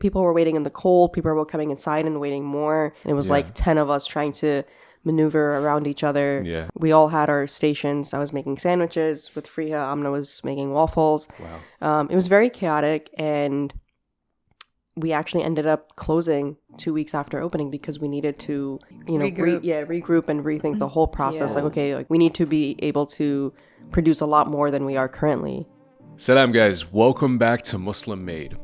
people were waiting in the cold. People were coming inside and waiting more. And it was like 10 of us trying to maneuver around each other. Yeah. We all had our stations. I was making sandwiches with Friha. Amna was making waffles. Wow. It was very chaotic, and we actually ended up closing 2 weeks after opening because we needed to, regroup and rethink the whole process. Like, okay, like we need to be able to produce a lot more than we are currently. Salam guys, welcome back to Muslim Made.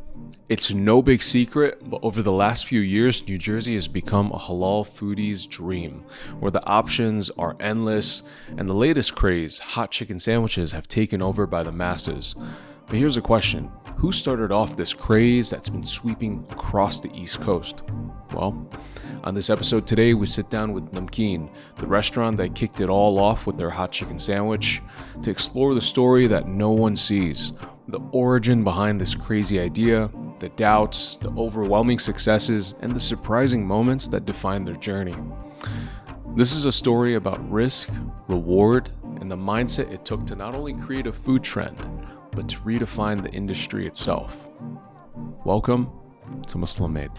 It's no big secret, but over the last few years, New Jersey has become a halal foodie's dream, where the options are endless, and the latest craze, hot chicken sandwiches, have taken over by the masses. But here's a question. Who started off this craze that's been sweeping across the East Coast? Well, on this episode today, we sit down with Namkeen, the restaurant that kicked it all off with their hot chicken sandwich, to explore the story that no one sees, the origin behind this crazy idea, the doubts, the overwhelming successes, and the surprising moments that define their journey. This is a story about risk, reward, and the mindset it took to not only create a food trend, but to redefine the industry itself. Welcome to Muslim Made.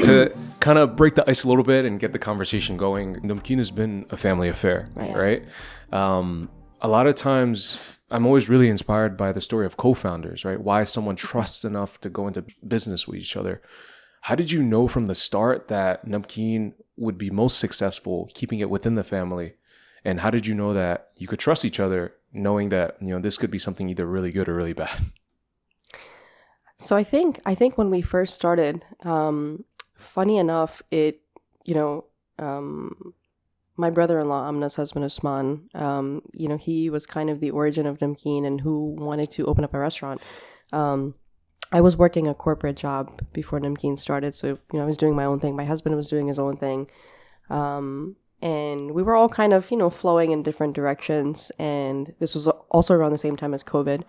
To kind of break the ice a little bit and get the conversation going, Namkeen has been a family affair, right? A lot of times, I'm always really inspired by the story of co-founders, right? Why someone trusts enough to go into business with each other. How did you know from the start that Namkeen would be most successful keeping it within the family? And how did you know that you could trust each other, knowing that, you know, this could be something either really good or really bad? So I think when we first started, funny enough, my brother-in-law, Amna's husband, Usman, he was kind of the origin of Namkeen and who wanted to open up a restaurant. I was working a corporate job before Namkeen started, so I was doing my own thing. My husband was doing his own thing, and we were all kind of flowing in different directions. And this was also around the same time as COVID.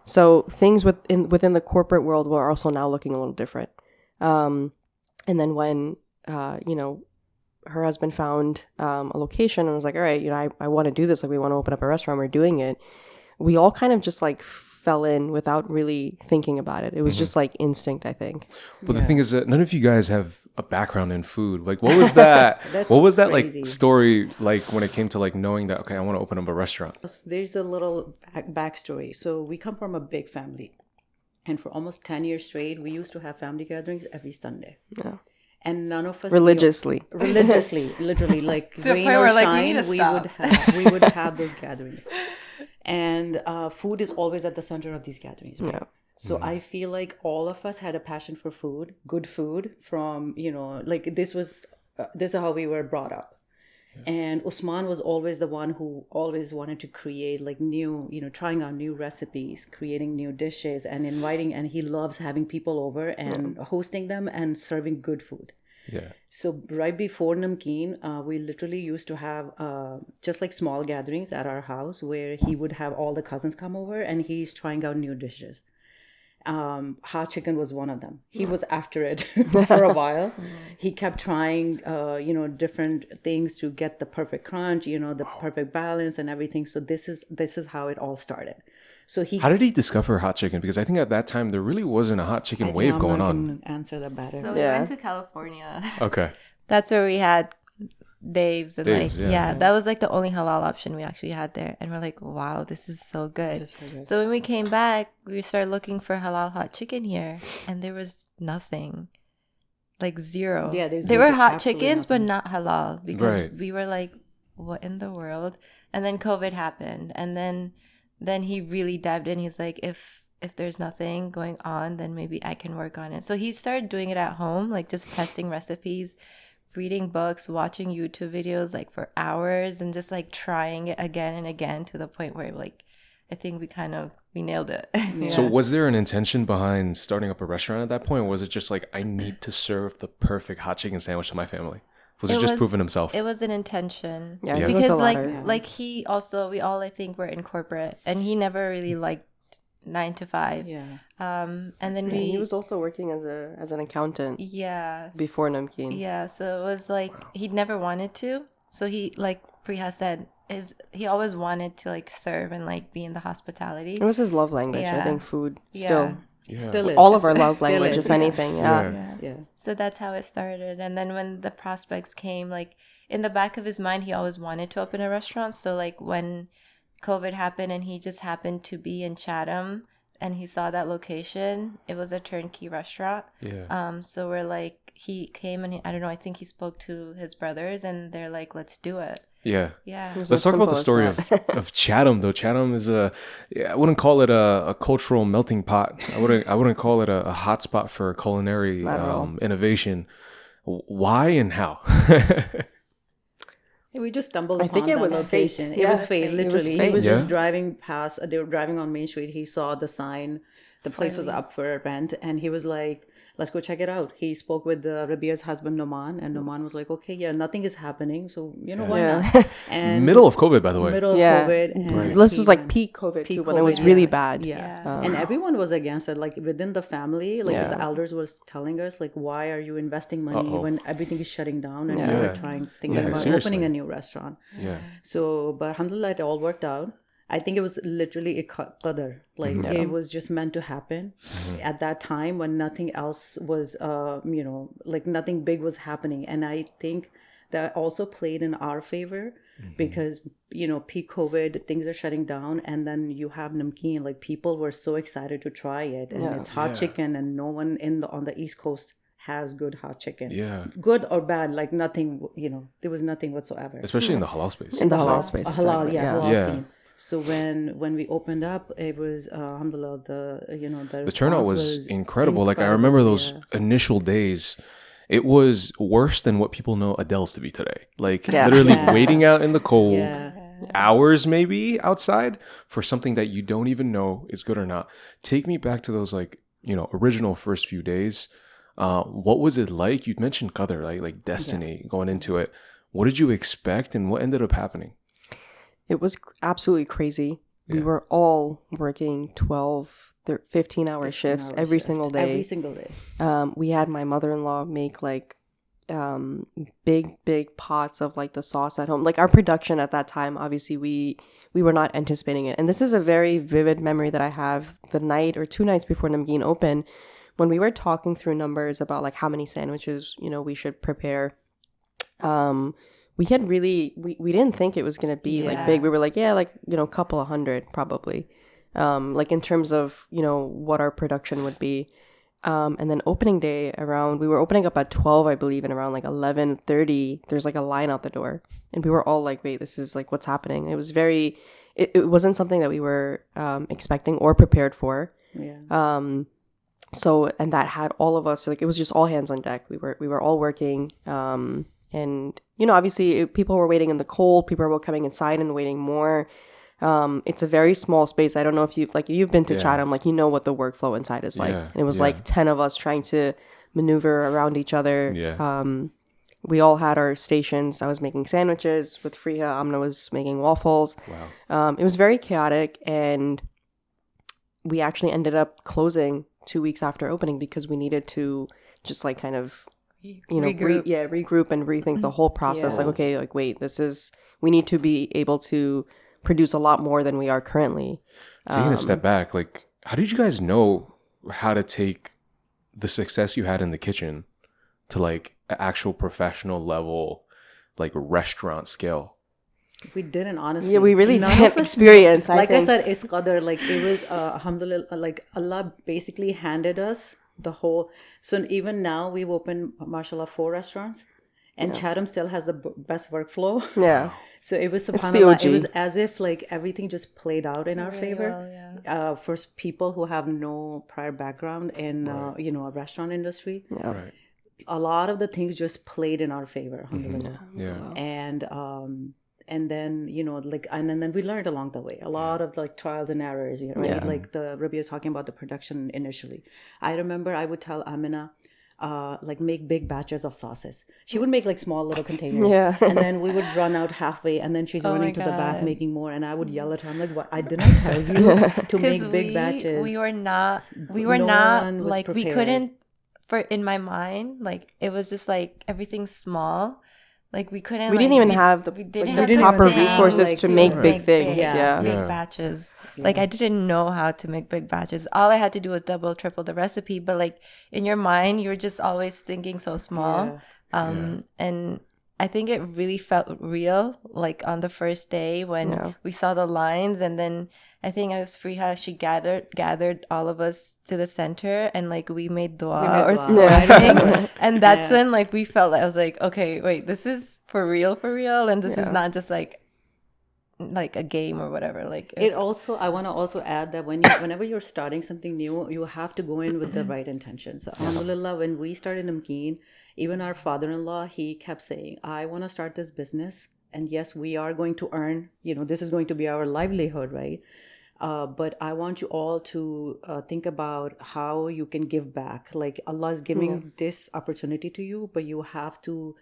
So things within the corporate world were also now looking a little different. And then when, her husband found a location and was like, all right, I want to do this. Like, we want to open up a restaurant. We're doing it. We all kind of just like fell in without really thinking about it. It was just like instinct, I think. But the thing is that none of you guys have a background in food. Like, what was that? What was that crazy. like story like when it came to like knowing that, okay, I want to open up a restaurant? There's a little backstory. So we come from a big family. And for almost 10 years straight, we used to have family gatherings every Sunday. Yeah. And none of us religiously, literally, like rain or shine, we would have those gatherings. And food is always at the center of these gatherings, right? Yeah. So I feel like all of us had a passion for food, good food from, like this is how we were brought up. Yeah. And Usman was always the one who always wanted to create like new, trying out new recipes, creating new dishes and inviting, and he loves having people over and hosting them and serving good food. Yeah. So right before Namkeen, we literally used to have just like small gatherings at our house where he would have all the cousins come over and he's trying out new dishes. Hot chicken was one of them. He was after it for a while. He kept trying, different things to get the perfect crunch, the perfect balance and everything. So this is how it all started. So how did he discover hot chicken? Because I think at that time there really wasn't a hot chicken wave going on. Can answer that better. So we went to California. Okay. That's where we had Dave's and yeah. That was like the only halal option we actually had there, and we're like, wow, this is so good. So when we came back, we started looking for halal hot chicken here, and there was nothing, like zero. Yeah, there were hot chickens, nothing. But not halal, because we were like, what in the world? And then COVID happened, and then he really dived in. He's like, if there's nothing going on, then maybe I can work on it. So he started doing it at home, like just testing recipes, reading books, watching YouTube videos like for hours, and just like trying it again and again to the point where like I think we nailed it. Yeah. So was there an intention behind starting up a restaurant at that point? Or was it just like, I need to serve the perfect hot chicken sandwich to my family? Was it just proving himself? It was an intention. Yeah. Because like he also, we all I think were in corporate, and he never really liked 9 to 5. Yeah. And then he was also working as an accountant before Namkeen. Yeah, so it was like he'd never wanted to. So he, like Priya said, he always wanted to like serve and like be in the hospitality. It was his love language. I Yeah. think food still. Yeah. Still is. All of our love Still language, is, if anything. Yeah. Yeah. So that's how it started. And then when the prospects came, like in the back of his mind, he always wanted to open a restaurant. So like when COVID happened and he just happened to be in Chatham and he saw that location, it was a turnkey restaurant. Yeah. So we're like, he came and I don't know, I think he spoke to his brothers and they're like, let's do it. Yeah. Yeah. Let's talk about the story of Chatham, though. Chatham is I wouldn't call it a cultural melting pot. I wouldn't call it a hot spot for culinary innovation. Why and how? We just stumbled upon think it that was location. fate. It Yeah, was it's fate, fate. It was literally. fate. He was Yeah. just driving past. They were driving on Main Street. He saw the sign. The place was up for rent. And he was like, let's go check it out. He spoke with Rabia's husband, Noman. And Noman was like, okay, yeah, nothing is happening. So, why not? And Middle of COVID, by the way. middle of Yeah. COVID. And This was like went- peak COVID too, peak when it was COVID, really yeah. bad. Yeah. And everyone was against it. Like within the family, like the elders was telling us, like, why are you investing money when everything is shutting down and we were thinking about seriously. opening a new restaurant. Yeah. So, but alhamdulillah, it all worked out. I think it was literally a qadar. Like it was just meant to happen at that time when nothing else was, like nothing big was happening. And I think that also played in our favor because, peak COVID, things are shutting down. And then you have Namkeen, like people were so excited to try it. And it's hot chicken and no one on the East Coast has good hot chicken. Yeah. Good or bad, like nothing, there was nothing whatsoever. Especially in the halal space. In the halal space. Halal, exactly. halal Yeah. scene. So when we opened up, it was alhamdulillah, The turnout was incredible. Like I remember those initial days. It was worse than what people know Adele's to be today. Like literally waiting out in the cold, hours maybe outside for something that you don't even know is good or not. Take me back to those original first few days. What was it like? You'd mentioned qadar, like destiny going into it. What did you expect and what ended up happening? It was absolutely crazy. We were all working 12, 15-hour shifts every single day. Every single day. We had my mother-in-law make like big pots of like the sauce at home. Like our production at that time, obviously we were not anticipating it. And this is a very vivid memory that I have. The night or 2 nights before Namkeen opened, when we were talking through numbers about like how many sandwiches we should prepare. We had really we didn't think it was gonna be like big. We were like, like a couple of hundred probably, like in terms of what our production would be. And then opening day we were opening up at 12, I believe, and around like 11:30 there's like a line out the door, and we were all like, wait, this is like what's happening. It was it wasn't something that we were expecting or prepared for. So, and that had all of us, like it was just all hands on deck. We were all working. And, obviously people were waiting in the cold. People were coming inside and waiting more. It's a very small space. I don't know if you've been to Chatham, like, what the workflow inside is like. And it was like 10 of us trying to maneuver around each other. We all had our stations. I was making sandwiches with Friha. Amna was making waffles. Wow. It was very chaotic. And we actually ended up closing 2 weeks after opening because we needed to just like kind of regroup and rethink the whole process. Like, okay, like wait, we need to be able to produce a lot more than we are currently. Taking a step back, like how did you guys know how to take the success you had in the kitchen to like an actual professional level, like restaurant scale? We didn't, honestly. Yeah, we really didn't experience. I said, it's qadar. Like it was alhamdulillah, like Allah basically handed us the whole. So even now we've opened mashallah 4 restaurants, and Chatham still has the best workflow. So it was subhanallah, it was as if like everything just played out in our favor. For people who have no prior background in a restaurant industry, a lot of the things just played in our favor, alhamdulillah. And then and then we learned along the way a lot of like trials and errors, right? Like the Rabia is talking about the production initially. I remember I would tell Amina, like make big batches of sauces. She would make like small little containers, Yeah. and then we would run out halfway, and then she's Oh running my to the back God. making more, and I would yell at her. I'm like, "What? I didn't tell you to make big batches." we were not No one was like we prepared. couldn't in my mind, like it was just like everything's small. Like we couldn't. We didn't even have the, we like, didn't the have the proper even have, resources like, to to make make big things. yeah. big Yeah. batches. Like I didn't know how to make big batches. All I had to do was double, triple the recipe. But like in your mind, you're just always thinking so small. And I think it really felt real, like on the first day when we saw the lines, and then I think it was Friha. She gathered all of us to the center, and like we made dua or something. And that's when like we felt like I was like, okay, wait, this is for real, and this is not just like a game or whatever. Like it also, I want to also add that whenever you're starting something new, you have to go in with the right intention. So alhamdulillah, when we started Namkeen, even our father-in-law, he kept saying, I want to start this business, and yes, we are going to earn, this is going to be our livelihood, right? But I want you all to think about how you can give back. Like Allah is giving this opportunity to you, but you have to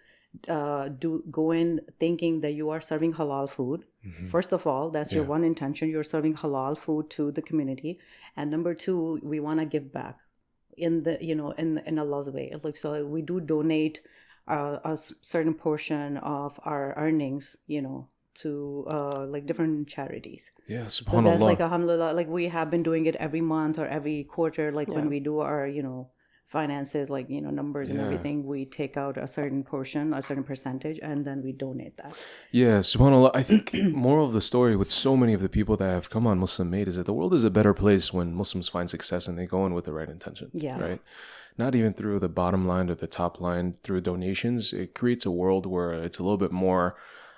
go in thinking that you are serving halal food. First of all, that's your one intention. You're serving halal food to the community, and number two, we want to give back in the in Allah's way. Like, so we do donate a certain portion of our earnings, to like different charities. Yeah, subhanallah. So that's like alhamdulillah, like we have been doing it every month or every quarter, like when we do our finances, like numbers and everything, we take out a certain portion, a certain percentage, and then we donate that. Yeah, subhanallah. I think moral of the story with so many of the people that have come on Muslim Made is that the world is a better place when Muslims find success and they go in with the right intention. Right? Not even through the bottom line or the top line, through donations. It creates a world where it's a little bit more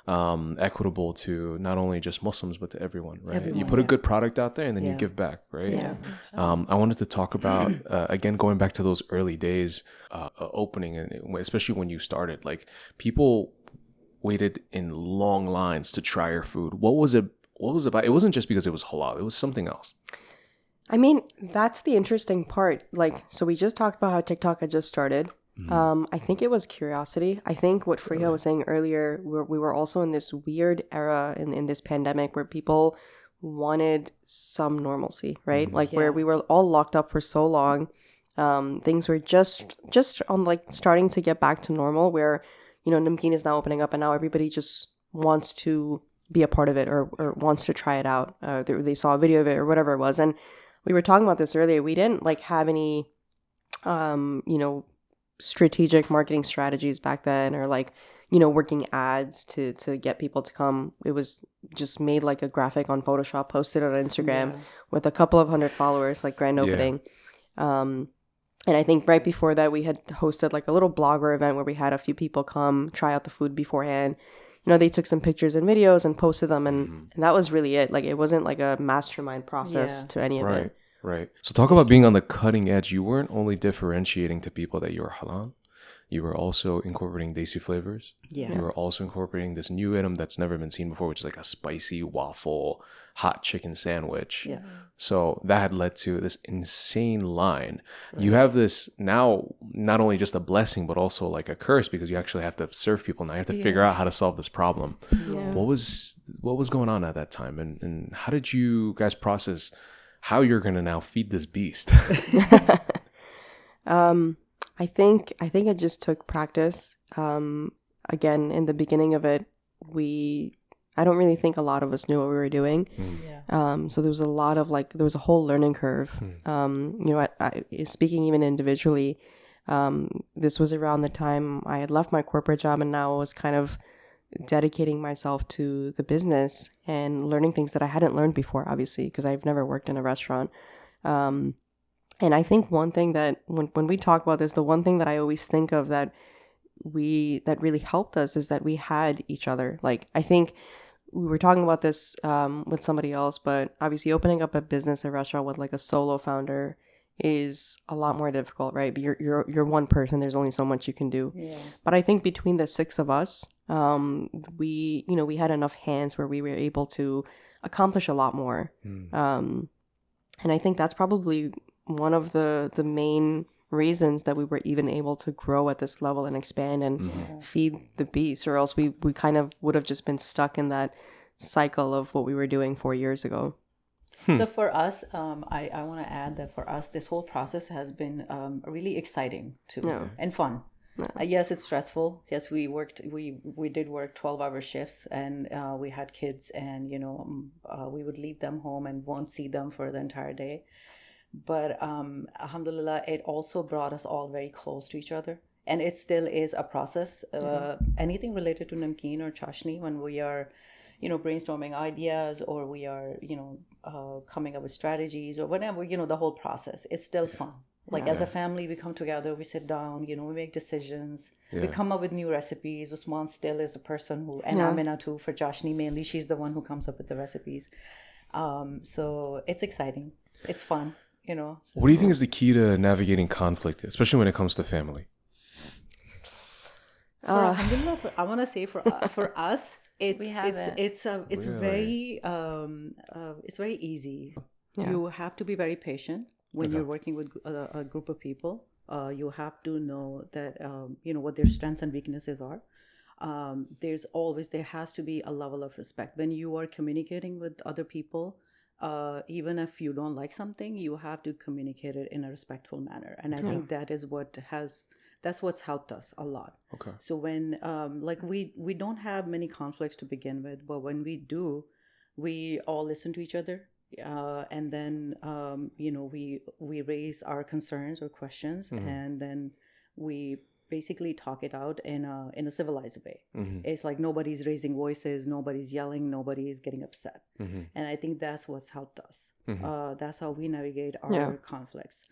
equitable to not only just Muslims but to everyone, right? You put a good product out there and then you give back, right? I wanted to talk about again, going back to those early days, opening, and especially when you started, like people waited in long lines to try your food. What was it about? It wasn't just because it was halal, it was something else. I mean, that's the interesting part. Like, so we just talked about how TikTok had just started. I think it was curiosity. I think what Friha was saying earlier, we were also in this weird era in this pandemic where people wanted some normalcy, right? Like where we were all locked up for so long. Things were just on like starting to get back to normal, where Namkeen is now opening up and now everybody just wants to be a part of it or wants to try it out. They saw a video of it or whatever it was. And we were talking about this earlier. We didn't like have any strategic marketing strategies back then, or like working ads to get people to come. It was just made like a graphic on Photoshop, posted on Instagram with a couple of 100 followers, like grand opening. And I think right before that we had hosted like a little blogger event where we had a few people come try out the food beforehand. They took some pictures and videos and posted them, and that was really it. Like it wasn't like a mastermind process to any of it. Right. So talk about being on the cutting edge. You weren't only differentiating to people that you were halal, you were also incorporating desi flavors. You were also incorporating this new item that's never been seen before, which is like a spicy waffle hot chicken sandwich. So that had led to this insane line. You have this now, not only just a blessing, but also like a curse, because you actually have to serve people now. You have to figure out how to solve this problem. What was going on at that time? And how did you guys process how you're going to now feed this beast? I think it just took practice. Again, in the beginning of it, I don't really think a lot of us knew what we were doing. So there was a lot of there was a whole learning curve. Speaking even individually, this was around the time I had left my corporate job, and now I was kind of dedicating myself to the business and learning things that I hadn't learned before, obviously, because I've never worked in a restaurant. And I think one thing that when we talk about this, the one thing that I always think of that really helped us is that we had each other. Like, I think we were talking about this with somebody else, but obviously opening up a business, a restaurant with like a solo founder is a lot more difficult, right? But you're one person. There's only so much you can do. But I think between the six of us, we had enough hands where we were able to accomplish a lot more. And I think that's probably one of the main reasons that we were even able to grow at this level and expand and feed the beast, or else we kind of would have just been stuck in that cycle of what we were doing 4 years ago. So for us, I want to add that for us, this whole process has been really exciting too, and fun. Yes, it's stressful. Yes, we did work 12-hour shifts, and we had kids, and we would leave them home and won't see them for the entire day. But alhamdulillah, it also brought us all very close to each other, and it still is a process. Anything related to Namkeen or Chashni, when we are brainstorming ideas, or we are coming up with strategies, or whatever, the whole process, it's still fun. Like as a family, we come together, we sit down, we make decisions, we come up with new recipes. Usman still is the person who, and Amina too, for Chashni mainly, she's the one who comes up with the recipes. So it's exciting, it's fun. So. What do you think is the key to navigating conflict, especially when it comes to family? Alhamdulillah, I want to say for us, it's very easy. You have to be very patient when you're working with a group of people. You have to know that what their strengths and weaknesses are. There has to be a level of respect when you are communicating with other people. Even if you don't like something, you have to communicate it in a respectful manner, and I think that's what's helped us a lot. Okay. So when we don't have many conflicts to begin with, but when we do, we all listen to each other, and then we raise our concerns or questions, and then we basically talk it out in a civilized way. It's like nobody's raising voices, nobody's yelling, nobody's getting upset, and I think that's what's helped us. That's how we navigate our conflicts.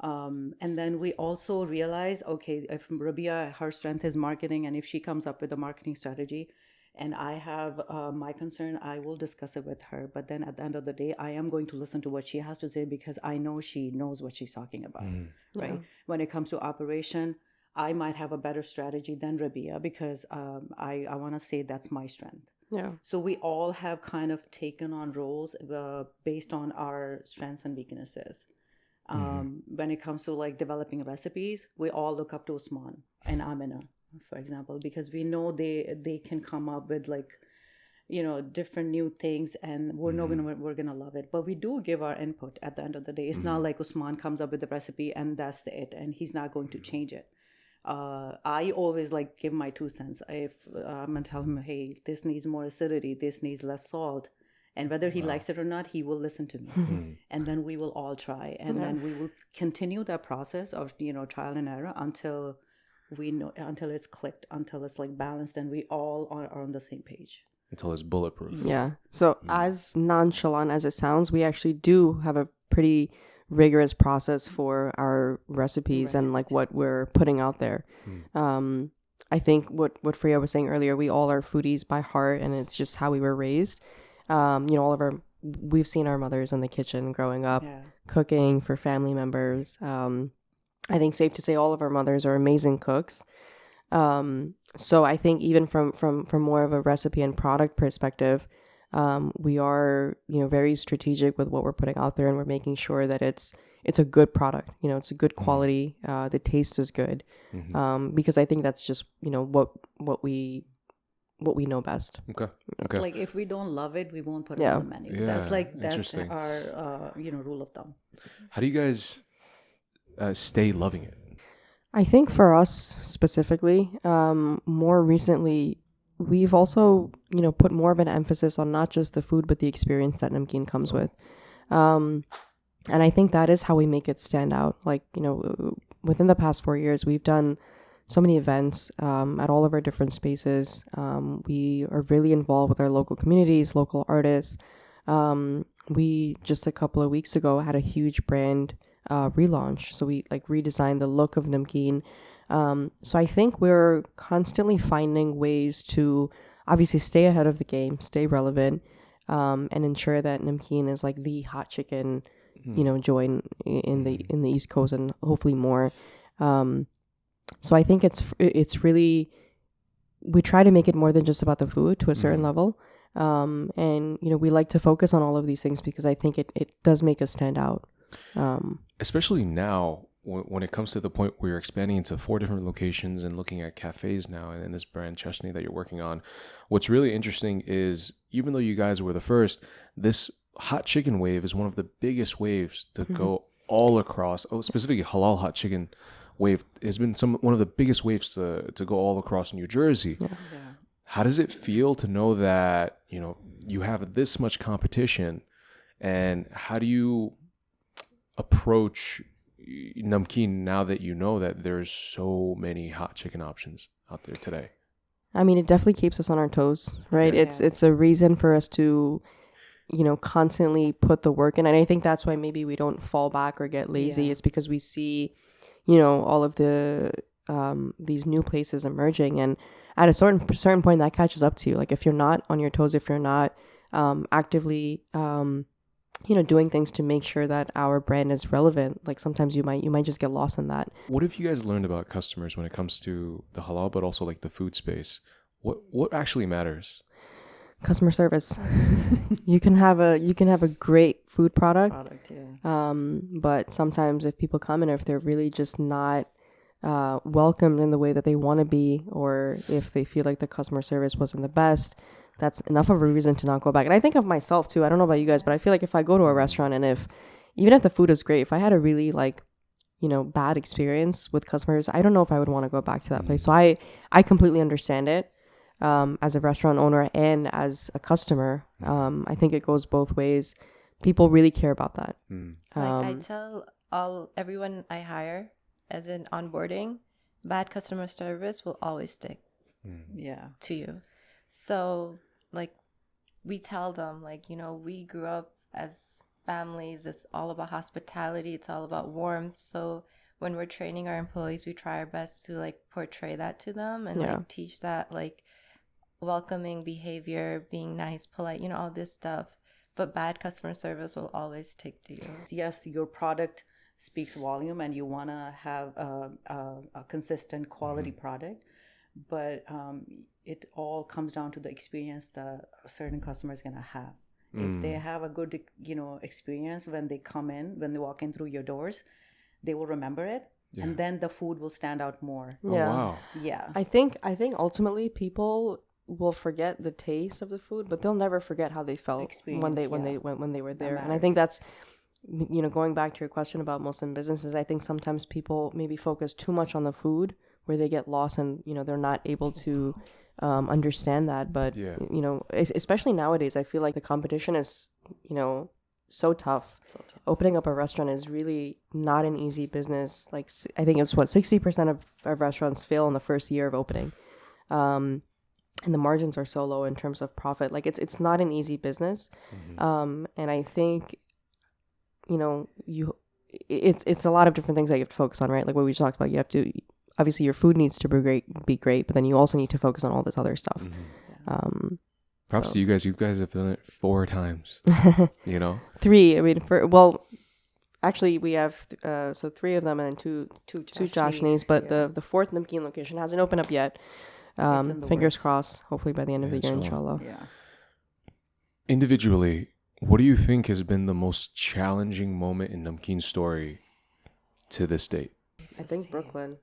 And then we also realize, okay, if Rabia, her strength is marketing, and if she comes up with a marketing strategy, and I have my concern, I will discuss it with her. But then at the end of the day, I am going to listen to what she has to say, because I know she knows what she's talking about, right? When it comes to operation, I might have a better strategy than Rabia, because I want to say that's my strength. Yeah. So we all have kind of taken on roles based on our strengths and weaknesses. When it comes to like developing recipes, we all look up to Usman and Amina, for example, because we know they can come up with like different new things, and we're gonna love it. But we do give our input at the end of the day. It's not like Usman comes up with the recipe and that's it, and he's not going to change it. I always like give my 2 cents. If I'm gonna tell him, hey, this needs more acidity, this needs less salt, and whether he likes it or not, he will listen to me. And then we will all try, and then we will continue that process of trial and error until it's clicked, until it's like balanced, and we all are on the same page. Until it's bulletproof. Yeah. So as nonchalant as it sounds, we actually do have a pretty rigorous process for our recipes and like what we're putting out there. I think what Freya was saying earlier, we all are foodies by heart, and it's just how we were raised. We've seen our mothers in the kitchen growing up, cooking for family members. I think safe to say all of our mothers are amazing cooks. So I think even from more of a recipe and product perspective, we are, very strategic with what we're putting out there, and we're making sure that it's a good product. It's a good quality. The taste is good, because I think that's just what we know best. Okay. Like if we don't love it, we won't put it on the menu. Yeah. That's our rule of thumb. How do you guys stay loving it? I think for us specifically, more recently, we've also, put more of an emphasis on not just the food, but the experience that Namkeen comes with. And I think that is how we make it stand out. Like, within the past 4 years, we've done so many events at all of our different spaces. We are really involved with our local communities, local artists. We just a couple of weeks ago had a huge brand relaunch. So we like redesigned the look of Namkeen. So I think we're constantly finding ways to obviously stay ahead of the game, stay relevant, and ensure that Namkeen is like the hot chicken, joint in the East Coast and hopefully more. So I think it's really, we try to make it more than just about the food to a certain level. And we like to focus on all of these things because I think it does make us stand out. Especially now, when it comes to the point where you're expanding into 4 different locations and looking at cafes now and this brand Cheshni that you're working on, what's really interesting is even though you guys were the first, this hot chicken wave is one of the biggest waves to go all across. Specifically halal hot chicken wave has been one of the biggest waves to go all across New Jersey. Yeah. How does it feel to know that, you have this much competition, and how do you approach Namkeen now that you know that there's so many hot chicken options out there today? I mean, it definitely keeps us on our toes, right? Yeah. It's a reason for us to, constantly put the work in. And I think that's why maybe we don't fall back or get lazy. Yeah. It's because we see, all of the these new places emerging, and at a certain point that catches up to you. Like if you're not on your toes, if you're not actively doing things to make sure that our brand is relevant, like sometimes you might just get lost in that. What have you guys learned about customers when it comes to the halal, but also like the food space? What actually matters? Customer service. You can have a great food product, but sometimes if people come and if they're really just not welcomed in the way that they want to be, or if they feel like the customer service wasn't the best, that's enough of a reason to not go back. And I think of myself too. I don't know about you guys, but I feel like if I go to a restaurant and even if the food is great, if I had a really bad experience with customers, I don't know if I would want to go back to that place. So I completely understand it. As a restaurant owner and as a customer, I think it goes both ways. People really care about that. I tell everyone I hire as in onboarding, bad customer service will always stick to you. So we tell them we grew up as families. It's all about hospitality. It's all about warmth. So when we're training our employees, we try our best to portray that to them and teach that welcoming behavior, being nice, polite, all this stuff. But bad customer service will always stick to you. Yes, your product speaks volume and you want to have a consistent quality product, but it all comes down to the experience that a certain customer is going to have. If they have a good experience when they walk in through your doors, they will remember it, and then the food will stand out more. Oh, wow. Yeah. I think ultimately people will forget the taste of the food, but they'll never forget how they felt when they were there. And I think that's going back to your question about Muslim businesses, I think sometimes people maybe focus too much on the food where they get lost and they're not able to understand that. But especially nowadays, I feel like the competition is so tough. Opening up a restaurant is really not an easy business. I think it's 60% of restaurants fail in the first year of opening, and the margins are so low in terms of profit. It's not an easy business, and I think it's a lot of different things that you have to focus on, right? Like what we talked about, you have to, obviously your food needs to be great, but then you also need to focus on all this other stuff. Props to you guys. You guys have done it 4 times. 3. I mean, actually we have 3 of them and then two Joshnis, but the 4th Namkeen location hasn't opened up yet. Fingers crossed. Hopefully by the end of the year, inshallah. Yeah. Individually, what do you think has been the most challenging moment in Namkeen's story to this date? I think Brooklyn.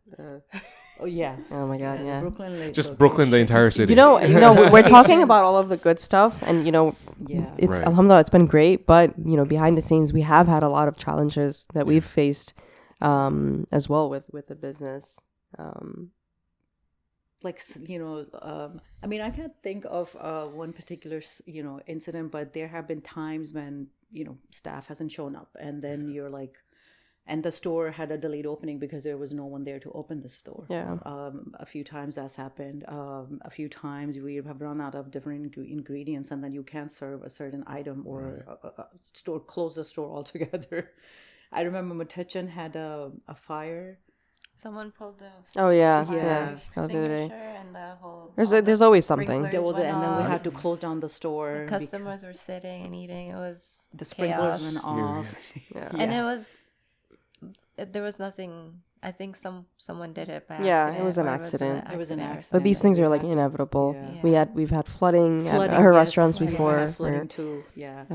Oh yeah. Oh my God, yeah. Brooklyn, just Brooklyn, the entire city. We're talking about all of the good stuff, and it's right. Alhamdulillah, it's been great. But behind the scenes, we have had a lot of challenges that we've faced, as well with the business. I mean, I can't think of one particular incident, but there have been times when staff hasn't shown up, and then you're like, and the store had a delayed opening because there was no one there to open the store. Yeah. A few times that's happened. A few times we have run out of different ingredients, and then you can't serve a certain item, or close the store altogether. I remember Matachan had a fire. Someone pulled the extinguisher and the whole. There's always something. And then we had to close down the store. The customers were sitting and eating. It was the sprinklers chaos. went off. And there was nothing. I think someone did it by accident. Yeah, it was an accident. It was an accident. But these things are inevitable. Yeah. We've had flooding at our restaurants before. Flooding too. Yeah.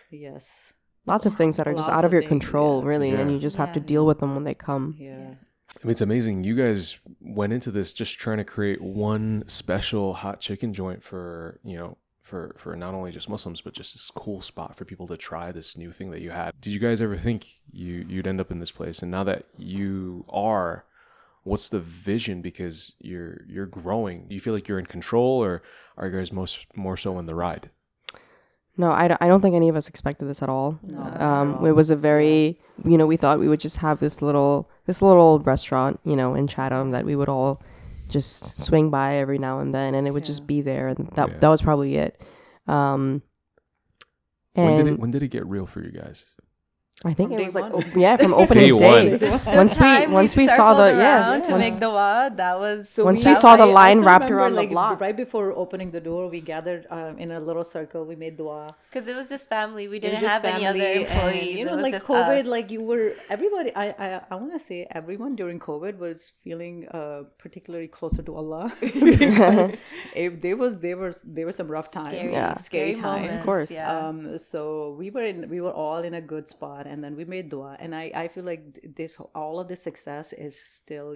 Yes. lots of things that are just out of your control, really, Yeah. and you just have to deal with them when they come. Yeah. I mean, it's amazing. You guys went into this just trying to create one special hot chicken joint for, for not only just Muslims, but just this cool spot for people to try this new thing that you had. Did you guys ever think you'd end up in this place? And now that you are, what's the vision? Because you're growing. Do you feel like you're in control, or are you guys more so in the ride? No, I don't think any of us expected this at all. No, it was a very, we thought we would just have this little old restaurant, in Chatham that we would all just swing by every now and then, and it would just be there, and that was probably it. And when did it get real for you guys? I think From it was day like one. from opening Day day. one. Once we saw the to make dua, that was So once we saw the line still wrapped remember, around the like, block. right before opening the door, we gathered in a little circle. We made dua. because it was just family. We It was didn't just have any other family, employees. and, It was like just COVID, us. like everybody. I want to say everyone during COVID was feeling particularly closer to Allah because there were some rough times, scary times. moments, Of course. Yeah. So we were all in a good spot, and then we made dua, and I feel like all of this success is still,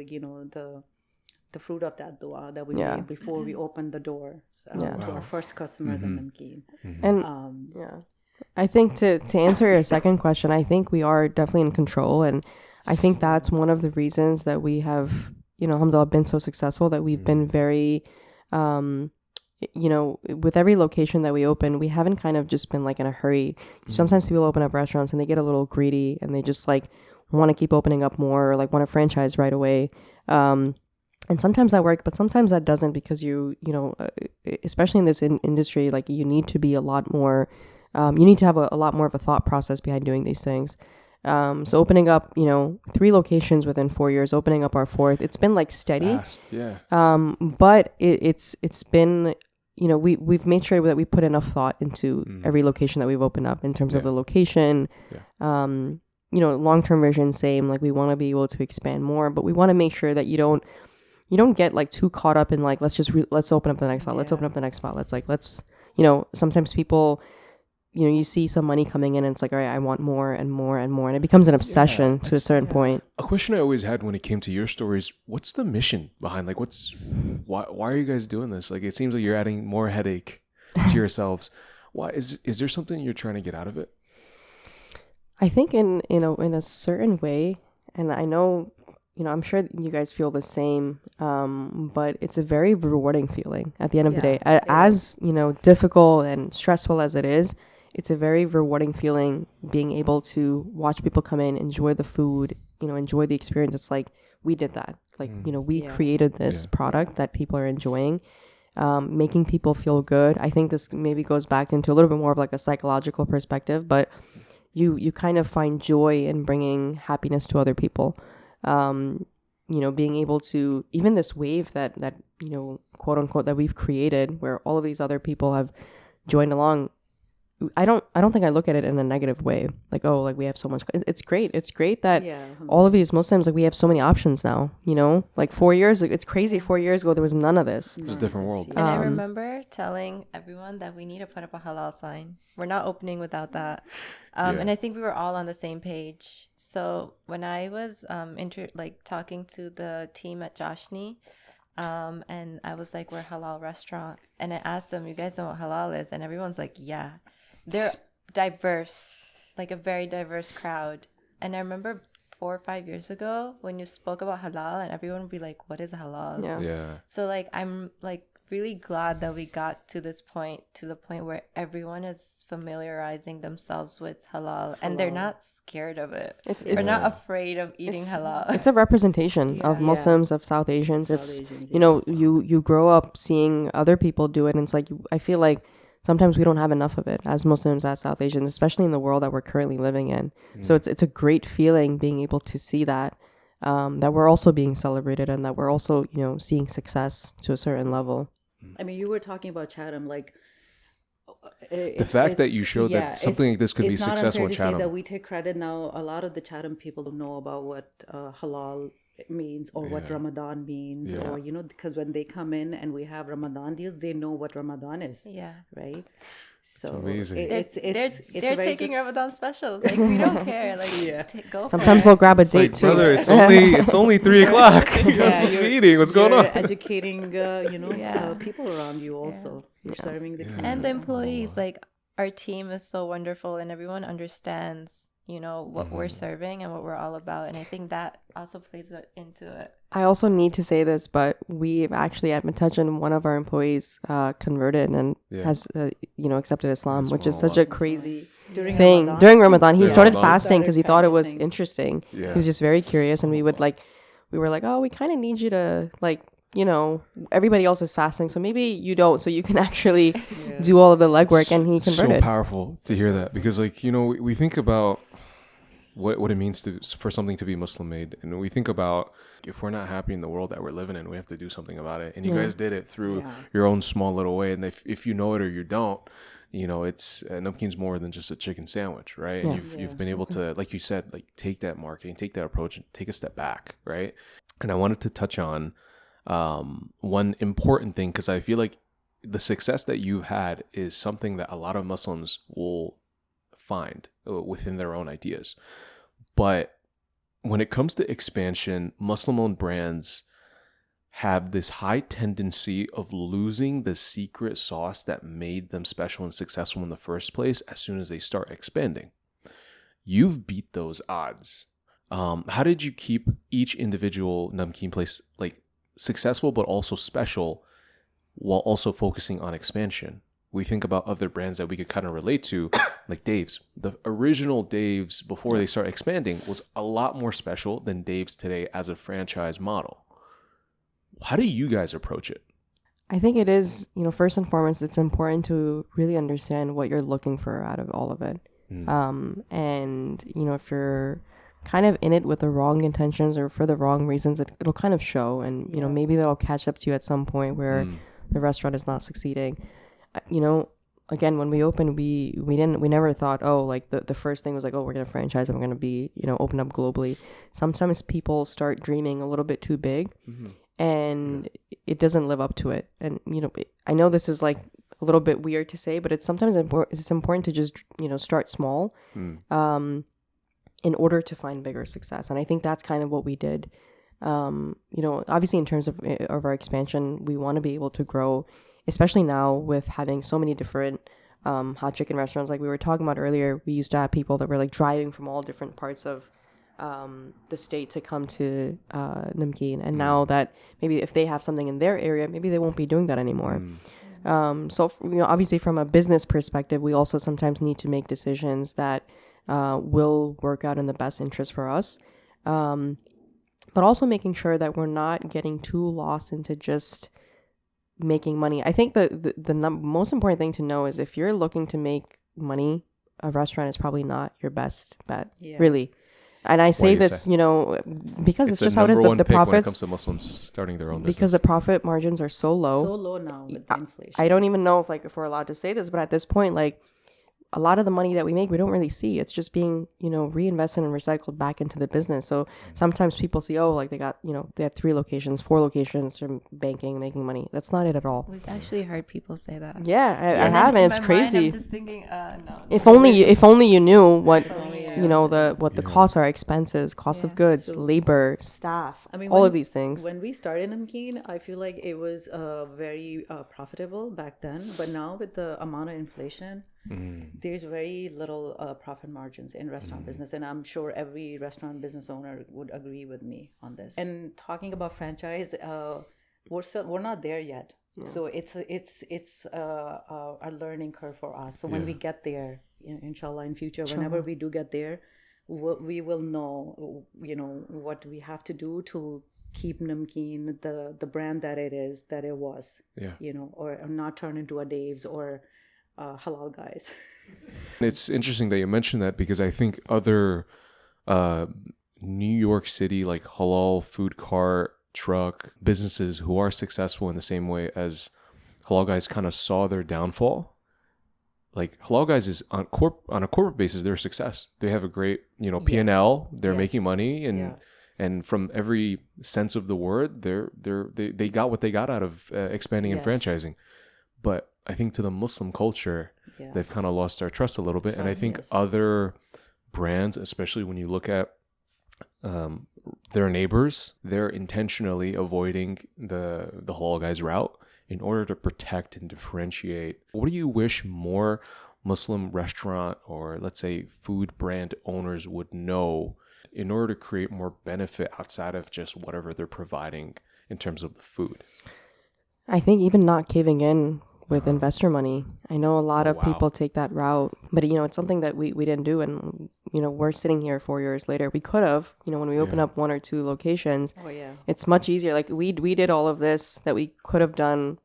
the fruit of that dua that we made before we opened the door to our first customers in Namkeen. And I think to answer your second question, I think we are definitely in control, and I think that's one of the reasons that we have, alhamdulillah, been so successful, that we've been very, with every location that we open, we haven't kind of just been like in a hurry. Sometimes people open up restaurants and they get a little greedy and they just like want to keep opening up more, or like want to franchise right away. And sometimes that works, but sometimes that doesn't, because especially in this industry, like you need to be a lot more, you need to have a lot more of a thought process behind doing these things. So opening up, 3 locations within 4 years, opening up our 4th, it's been like steady. Fast, yeah. But it's been, we've made sure that we put enough thought into every location that we've opened up in terms of the location. Long-term vision, same, like we want to be able to expand more, but we want to make sure that you don't get like too caught up in like, let's open up the next spot. Let's open up the next spot. Let's sometimes people, you see some money coming in and it's like, all right, I want more and more and more. And it becomes an obsession to a certain point. A question I always had when it came to your stories, what's the mission behind, like, why are you guys doing this? Like, it seems like you're adding more headache to yourselves. Why is there something you're trying to get out of it? I think in a certain way, and I know, I'm sure you guys feel the same, but it's a very rewarding feeling at the end of the day. As, difficult and stressful as it is, it's a very rewarding feeling being able to watch people come in, enjoy the food, enjoy the experience. It's like, we did that. Like, we created this product that people are enjoying, making people feel good. I think this maybe goes back into a little bit more of like a psychological perspective, but you kind of find joy in bringing happiness to other people. Being able to, even this wave that quote unquote, that we've created, where all of these other people have joined along. I don't think I look at it in a negative way. Like, oh, like we have so much. It's great. It's great that all of these Muslims, like we have so many options now, like 4 years, it's crazy. 4 years ago, there was none of this. It's a different world. And I remember telling everyone that we need to put up a halal sign. We're not opening without that. And I think we were all on the same page. So when I was talking to the team at Joshny, and I was like, we're a halal restaurant. And I asked them, you guys know what halal is? And everyone's like, yeah. They're diverse, like a very diverse crowd. And I remember 4 or 5 years ago when you spoke about halal and everyone would be like, what is halal? Yeah. So like, I'm like really glad that we got to this point, to the point where everyone is familiarizing themselves with halal. And they're not scared of it. They're not afraid of eating halal. It's a representation of Muslims, of South Asians. You grow up seeing other people do it, and it's like, I feel like sometimes we don't have enough of it as Muslims, as South Asians, especially in the world that we're currently living in. So it's a great feeling being able to see that we're also being celebrated, and that we're also, seeing success to a certain level. I mean, you were talking about Chatham, like the fact that you showed that something like this could be successful in Chatham. It's not unfair to say that we take credit now. A lot of the Chatham people don't know about what halal means, or what Ramadan means, or because when they come in and we have Ramadan deals, they know what Ramadan is. Yeah. Right. So amazing. They're taking Ramadan specials. Like, we don't care. Like, go. Sometimes they'll grab a It's date like, too. brother, it's only 3:00. You're not supposed to be eating. What's going on? Educating, people around you also. You're serving the community. And the employees, like, our team is so wonderful, and everyone understands, what we're serving and what we're all about. And I think that also plays into it. I also need to say this, but we've actually at Metuchen, one of our employees converted and has, accepted Islam, which is such a crazy thing. During Ramadan, he started fasting because he thought it was interesting. Yeah. He was just very curious, and we were like, oh, we kind of need you to everybody else is fasting, so maybe you don't, so you can actually do all of the legwork. And he converted. So powerful to hear that, because we think about what it means for something to be Muslim made, and we think about if we're not happy in the world that we're living in, we have to do something about it. And you guys did it through your own small little way. And if you know it or you don't, it's Namkeen's more than just a chicken sandwich, right? And you've been able to, like you said, like take that marketing, take that approach, and take a step back, right? And I wanted to touch on one important thing, because I feel like the success that you've had is something that a lot of Muslims will find within their own ideas. But when it comes to expansion, Muslim-owned brands have this high tendency of losing the secret sauce that made them special and successful in the first place as soon as they start expanding. You've beat those odds. How did you keep each individual Namkeen place like successful but also special while also focusing on expansion? We think about other brands that we could kind of relate to, like Dave's. The original Dave's, before they start expanding, was a lot more special than Dave's today as a franchise model. How do you guys approach it? I think it is, first and foremost, it's important to really understand what you're looking for out of all of it. And, if you're kind of in it with the wrong intentions or for the wrong reasons, it'll kind of show. And, maybe that'll catch up to you at some point where the restaurant is not succeeding. Again, when we opened, we never thought, the first thing was like, we're going to franchise and we're going to be, open up globally. Sometimes people start dreaming a little bit too big and it doesn't live up to it. And, I know this is like a little bit weird to say, but it's sometimes it's important to just, start small in order to find bigger success. And I think that's kind of what we did. Obviously in terms of our expansion, we want to be able to grow, especially now with having so many different hot chicken restaurants. Like we were talking about earlier, we used to have people that were like driving from all different parts of the state to come to Namkeen. And now that maybe if they have something in their area, maybe they won't be doing that anymore. So, obviously from a business perspective, we also sometimes need to make decisions that will work out in the best interest for us. But also making sure that we're not getting too lost into just making money. I think the most important thing to know is if you're looking to make money, a restaurant is probably not your best bet, really. And I say this, because it's just how it is. The profits, when it comes to Muslims starting their own business, because the profit margins are so low. So low now with inflation. I don't even know if we're allowed to say this, but at this point, a lot of the money that we make, we don't really see. It's just being, reinvested and recycled back into the business. So sometimes people see, they got, they have 3 locations, 4 locations from banking, making money. That's not it at all. We've actually heard people say that. Yeah, I have, and it's crazy. I'm just thinking, no. If only you knew what, the costs are, expenses, cost of goods, labor, staff, all of these things. When we started Namkeen, I feel like it was very profitable back then. But now with the amount of inflation, there's very little profit margins in restaurant business, and I'm sure every restaurant business owner would agree with me on this. And talking about franchise, we're not there yet, so it's a learning curve for us. So when we get there, inshallah, in future, whenever we do get there, we will know, what we have to do to keep Namkeen the brand that it was, or not turn into a Dave's or Halal guys. It's interesting that you mentioned that, because I think other New York City like halal food cart truck businesses who are successful in the same way as Halal guys kind of saw their downfall. Like Halal guys is on a corporate basis, they're a success. They have a great P&L. They're making money, and from every sense of the word, they got what they got out of expanding and franchising. But I think to the Muslim culture, Yeah. they've kind of lost their trust a little bit. And I think other brands, especially when you look at their neighbors, they're intentionally avoiding the halal guys route in order to protect and differentiate. What do you wish more Muslim restaurant or let's say food brand owners would know in order to create more benefit outside of just whatever they're providing in terms of the food? I think even not caving in with investor money. I know a lot of people take that route, but it's something that we didn't do. And, we're sitting here 4 years later. We could have, when we open up 1 or 2 locations, it's much easier. Like we did all of this that we could have done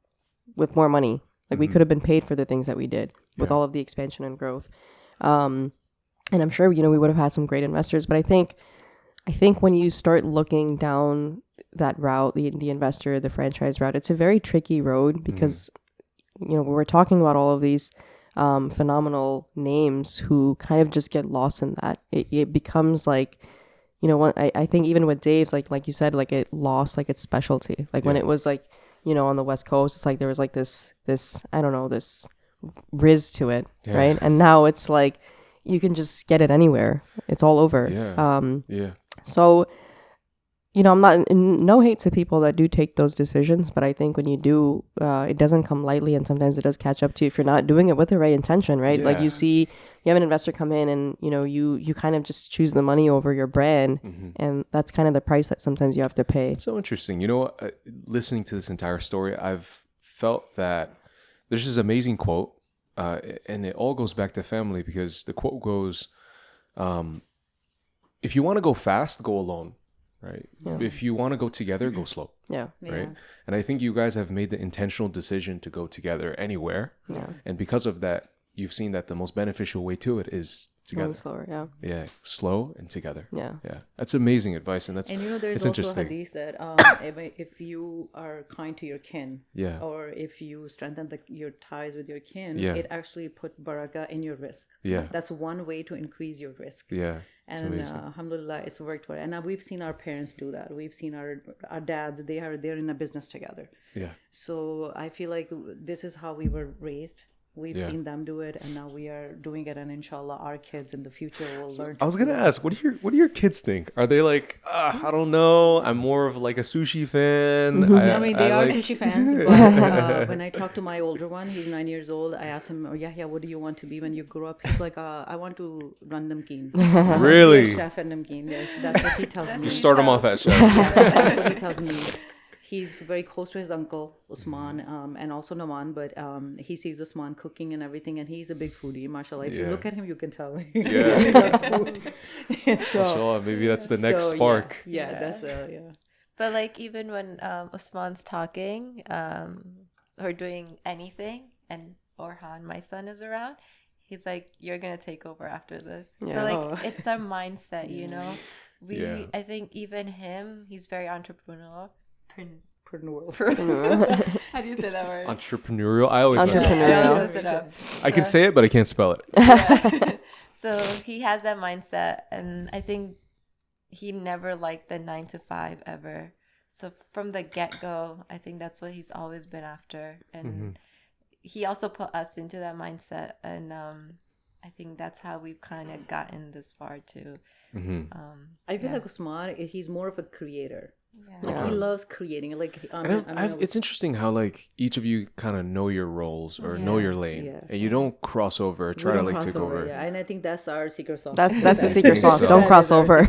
with more money. Like we could have been paid for the things that we did with all of the expansion and growth. And I'm sure, we would have had some great investors, but I think when you start looking down that route, the investor, the franchise route, it's a very tricky road because, we're talking about all of these phenomenal names who kind of just get lost in that. It becomes like, I think even with Dave's, like you said, like it lost like its specialty. Like when it was like, on the West Coast, it's like there was like this I don't know, this riz to it, right? And now it's like you can just get it anywhere. It's all over. So, I'm not, no hate to people that do take those decisions, but I think when you do, it doesn't come lightly, and sometimes it does catch up to you if you're not doing it with the right intention, right? Like you have an investor come in and, you kind of just choose the money over your brand, and that's kind of the price that sometimes you have to pay. It's so interesting. Listening to this entire story, I've felt that there's this amazing quote, and it all goes back to family, because the quote goes, if you want to go fast, go alone. Right. Yeah. If you want to go together, go slow. Yeah. Right. And I think you guys have made the intentional decision to go together anywhere. Yeah. And because of that, you've seen that the most beneficial way to it is together. Going slower. Yeah. Yeah. Slow and together. Yeah. Yeah. That's amazing advice. And there's also a hadith that if you are kind to your kin, or if you strengthen your ties with your kin, it actually put barakah in your risk. Yeah. That's one way to increase your risk. Yeah. And alhamdulillah, it's worked for it. And we've seen our parents do that. We've seen our dads, they're in a business together. Yeah. So I feel like this is how we were raised. We've seen them do it, and now we are doing it, and inshallah our kids in the future will learn. I was gonna ask, what do your kids think? Are they like, I don't know, I'm more of like a sushi fan? They are sushi fans, but when I talk to my older one, he's 9 years old, I ask him, what do you want to be when you grow up? He's like, I want to run Namkeen. Really? Be a chef at Namkeen. That's what he tells me. You start him off at chef. Yes, that's what he tells me. He's very close to his uncle, Usman, and also Naman, but he sees Usman cooking and everything, and he's a big foodie, mashallah. If you look at him, you can tell he loves food. Mashallah, maybe that's the next spark. That's But like even when Usman's talking or doing anything, and Orhan, my son, is around, he's like, you're going to take over after this. So like it's our mindset, I think even him, he's very entrepreneurial. How do you say that word? Entrepreneurial. I always mess it up. I can say it, but I can't spell it. So he has that mindset, and I think he never liked the 9 to 5 ever. So from the get-go, I think that's what he's always been after, and he also put us into that mindset, and I think that's how we've kind of gotten this far too. I feel like Usman, he's more of a creator. He loves creating. It's interesting how like each of you kind of know your roles or know your lane, and you don't cross over or try to take over. Yeah, and I think that's our secret sauce. That's the secret sauce. Don't cross over.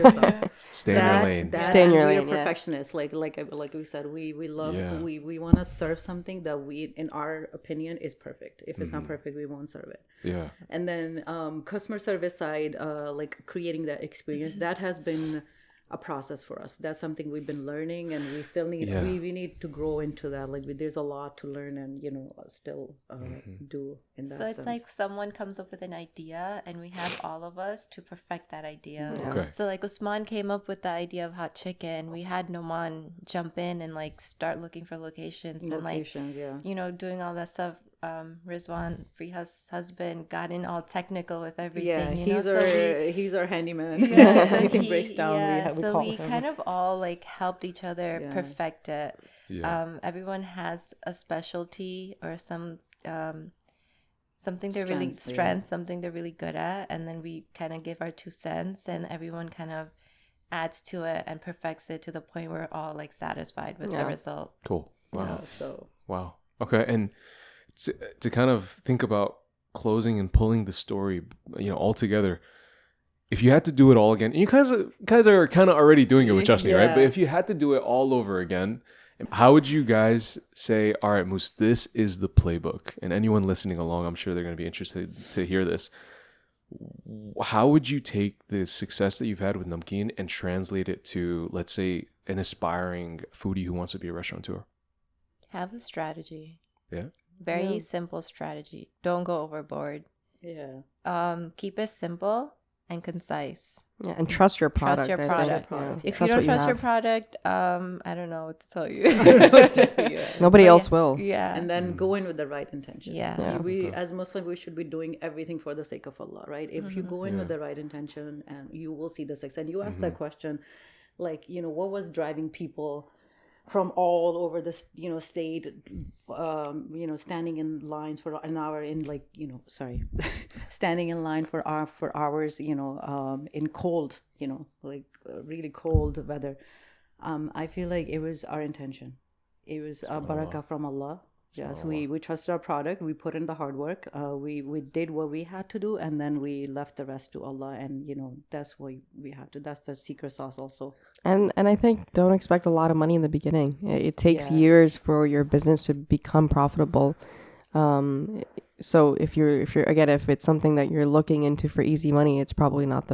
Stay in your lane. Stay in your lane. We're perfectionists. Like we said, we love. We want to serve something that in our opinion, is perfect. If it's not perfect, we won't serve it. Yeah. And then customer service side, like creating that experience, that has been a process for us. That's something we've been learning, and we still need we need to grow into that. Like there's a lot to learn and still do in that sense. So it's like someone comes up with an idea, and we have all of us to perfect that idea. Okay. So like Usman came up with the idea of hot chicken. We had Noman jump in and like start looking for locations and like doing all that stuff. Rizwan, Friha's husband, got in all technical with everything. He's our handyman. So everything breaks down. We kind of all like helped each other perfect it. Yeah. Everyone has a specialty or some something they're really something they're really good at, and then we kind of give our 2 cents, and everyone kind of adds to it and perfects it to the point where we're all like satisfied with the result. Cool. Wow. So wow. Okay, and to kind of think about closing and pulling the story, all together. If you had to do it all again, and you guys are kind of already doing it with Chesney, right? But if you had to do it all over again, how would you guys say, all right, Moose, this is the playbook? And anyone listening along, I'm sure they're going to be interested to hear this. How would you take the success that you've had with Namkeen and translate it to, let's say, an aspiring foodie who wants to be a restaurateur? Have a strategy. Yeah. Very simple strategy. Don't go overboard. Yeah. Keep it simple and concise. Yeah, and trust your product. Trust your product. Yeah. If you don't trust your product, I don't know what to tell you. Nobody else will. Yeah. And then go in with the right intention. Yeah. We as Muslims, we should be doing everything for the sake of Allah, right? If you go in with the right intention, and you will see the success. And you asked that question, like, what was driving people from all over the state, standing in lines for an hour in standing in line for hours, in cold, really cold weather. I feel like it was our intention. It was a barakah from Allah. Yes, we trusted our product. We put in the hard work. We did what we had to do, and then we left the rest to Allah. And that's what we have to. That's the secret sauce, also. And I think don't expect a lot of money in the beginning. It takes years for your business to become profitable. So if it's something that you're looking into for easy money, it's probably not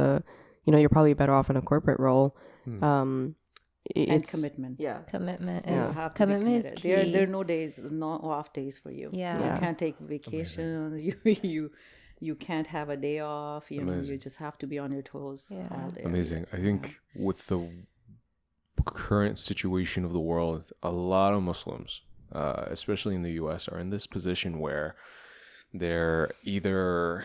you're probably better off in a corporate role. And commitment. Yeah. Commitment is key. There are no off days for you. Yeah. You can't take vacations. You can't have a day off. You just have to be on your toes all day. Amazing. I think with the current situation of the world, a lot of Muslims, especially in the U.S., are in this position where they're either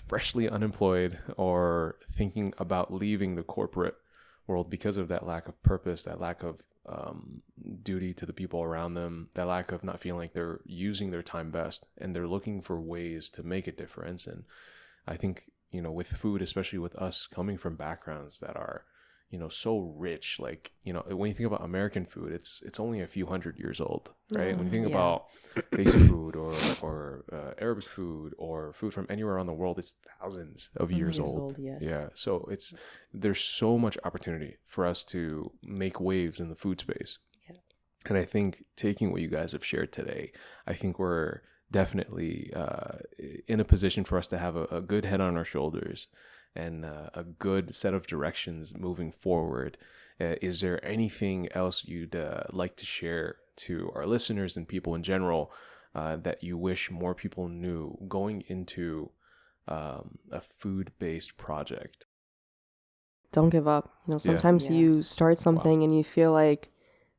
freshly unemployed or thinking about leaving the corporate world because of that lack of purpose, that lack of duty to the people around them, that lack of not feeling like they're using their time best, and they're looking for ways to make a difference. And I think, with food, especially with us coming from backgrounds that are, so rich, like, when you think about American food, it's only a few hundred years old, right? When you think about basic food or Arabic food or food from anywhere around the world, it's thousands of years old. Yes. Yeah. So there's so much opportunity for us to make waves in the food space. Yeah. And I think taking what you guys have shared today, I think we're definitely in a position for us to have a good head on our shoulders and a good set of directions moving forward. Is there anything else you'd like to share to our listeners and people in general that you wish more people knew going into a food-based project? Don't give up. Sometimes you start something and you feel like,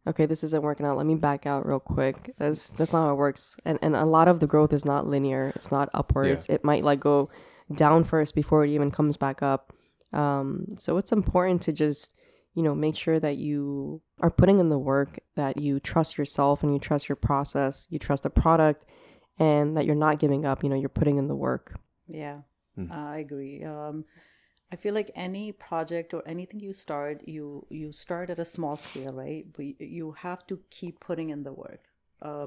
okay, this isn't working out. Let me back out real quick. That's not how it works. And a lot of the growth is not linear. It's not upwards. It might go down first before it even comes back up. So it's important to just, make sure that you are putting in the work, that you trust yourself and you trust your process, you trust the product, and that you're not giving up. You're putting in the work. Yeah, I agree. I feel like any project or anything you start, you start at a small scale, right? But you have to keep putting in the work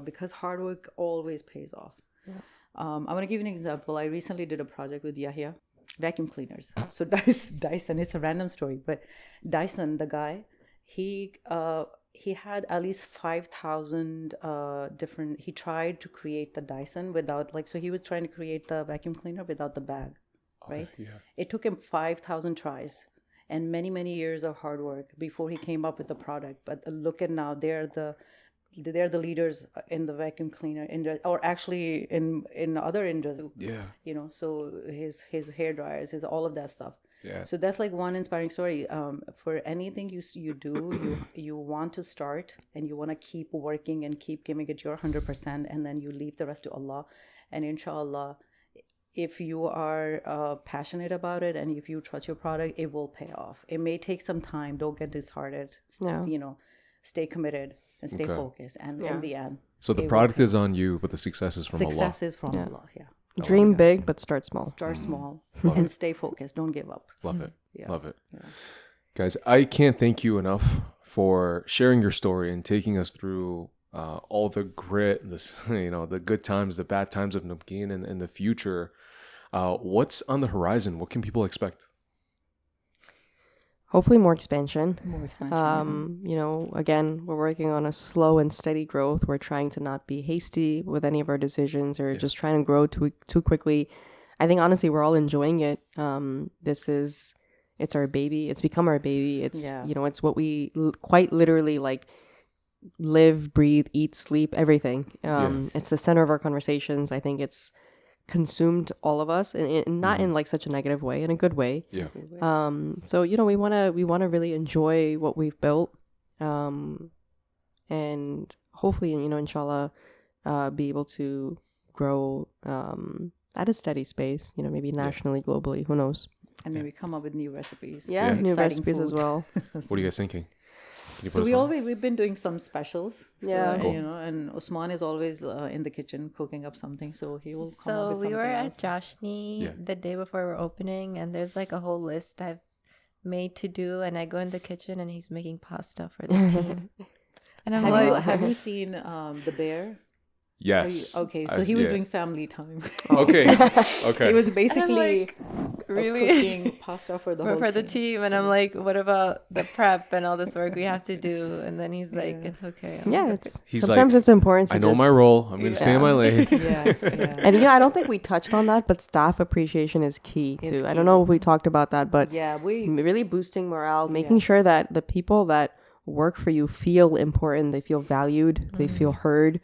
because hard work always pays off. Yeah. I want to give you an example. I recently did a project with Yahya, vacuum cleaners. So Dyson, it's a random story, but Dyson, the guy, he had at least 5,000 different, he tried to create the Dyson without, so he was trying to create the vacuum cleaner without the bag, right? Yeah. It took him 5,000 tries and many, many years of hard work before he came up with the product. But look at now, they're the leaders in the vacuum cleaner industry, or actually in other industries. Yeah. So his hair dryers, his all of that stuff. Yeah. So that's one inspiring story. For anything you do, you want to start and you want to keep working and keep giving it your 100%, and then you leave the rest to Allah. And inshallah, if you are passionate about it and if you trust your product, it will pay off. It may take some time. Don't get disheartened. Stay committed and stay focused. And in the end, So the product is on you, but the success is from Allah. Success is from Allah, Dream big, but start small. Start small and stay focused. Don't give up. Love it. Yeah. Love it. Yeah. Guys, I can't thank you enough for sharing your story and taking us through all the grit, the good times, the bad times of Namkeen and the future. What's on the horizon? What can people expect? Hopefully more expansion. Again, we're working on a slow and steady growth. We're trying to not be hasty with any of our decisions or just trying to grow too quickly. I think honestly, we're all enjoying it. It's our baby. It's become our baby. It's, it's what we quite literally like live, breathe, eat, sleep, everything. It's the center of our conversations. I think it's consumed all of us and not in like such a negative way, in a good way. So we want to really enjoy what we've built, and hopefully inshallah be able to grow at a steady pace, maybe nationally, globally, who knows, and maybe come up with new recipes. New recipes as well. What are you guys thinking? So we've been doing some specials. And Usman is always in the kitchen cooking up something, so he will come up with something. So we were else. at Joshny the day before we're opening, and there's like a whole list I've made to do, and I go in the kitchen and he's making pasta for the team. And I'm have you seen the bear? Yes. Okay, so he was doing family time. Okay. It was basically really cooking pasta for the whole for the team, and I'm like, what about the prep and all this work we have to do? And then he's like, it's okay. Sometimes it's important to I know my role. I'm going to stay in my lane. And I don't think we touched on that, but staff appreciation is key too. I don't know if we talked about that, but we really boosting morale, making sure that the people that work for you feel important, they feel valued, they feel heard.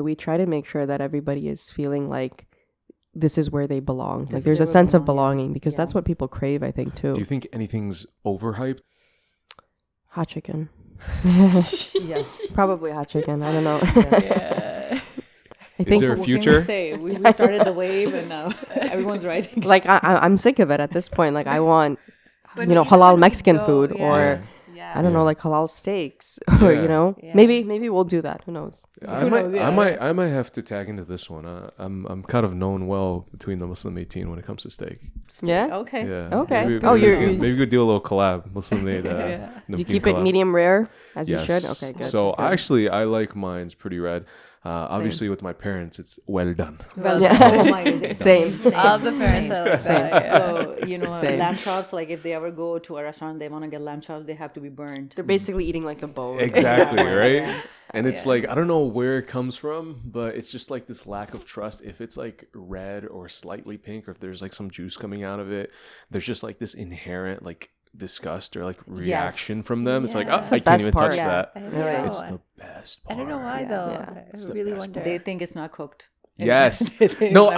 We try to make sure that everybody is feeling like this is where they belong. Like there's a sense of belonging, because that's what people crave, I think, too. Do you think anything's overhyped? Hot chicken. Yes. Probably hot chicken. I don't know. Is there a future? We started the wave and now everyone's writing. Like I'm sick of it at this point. Like I want, halal Mexican food or... I don't know, like halal steaks, or maybe we'll do that. Who knows? I might have to tag into this one. I'm kind of known well between the Muslim 18 when it comes to steak. Yeah. Okay. Yeah. Okay. Maybe we could do a little collab. Muslim made. Do you keep it medium rare as you should? Okay, good. So I like mine's pretty red. Obviously, with my parents, it's well done. Same. All the parents are like So lamb chops. Like if they ever go to a restaurant, they want to get lamb chops. They have to be burned. They're basically eating like a bowl. Exactly, right? And it's like, I don't know where it comes from, but it's just like this lack of trust. If it's like red or slightly pink, or if there's like some juice coming out of it, there's just like this inherent like disgust or like reaction from them. It's like, I can't even touch that. It's the best part. I don't know why though. I really wonder. They think it's not cooked. Yes. No,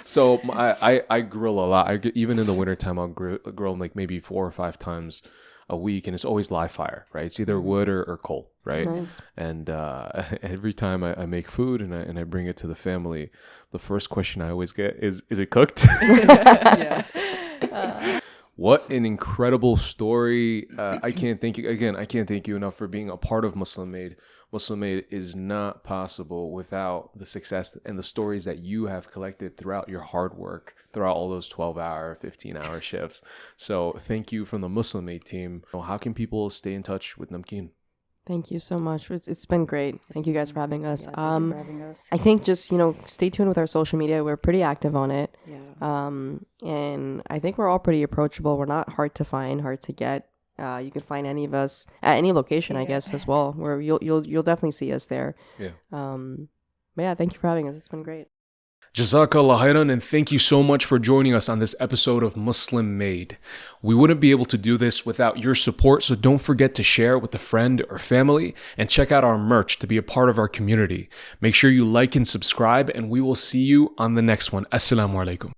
so I grill a lot. Even in the wintertime, I'll grill like maybe 4 or 5 times a week, and it's always live fire, right? It's either wood or coal, right? Nice. And every time I make food and I bring it to the family, the first question I always get is it cooked? What an incredible story. I can't thank you enough for being a part of Muslim Made. Muslim Made is not possible without the success and the stories that you have collected throughout your hard work, throughout all those 12-hour, 15-hour shifts. So thank you from the Muslim Made team. How can people stay in touch with Namkeen? Thank you so much. It's been great. Thank you guys for having us. Thank you for having us. I think just, stay tuned with our social media. We're pretty active on it. And I think we're all pretty approachable. We're not hard to find, hard to get. You can find any of us at any location, I guess, as well, where you'll definitely see us there. But thank you for having us. It's been great. Jazakallah khairan, and thank you so much for joining us on this episode of Muslim Made. We wouldn't be able to do this without your support, so don't forget to share it with a friend or family, and check out our merch to be a part of our community. Make sure you like and subscribe, and we will see you on the next one. Assalamu alaikum.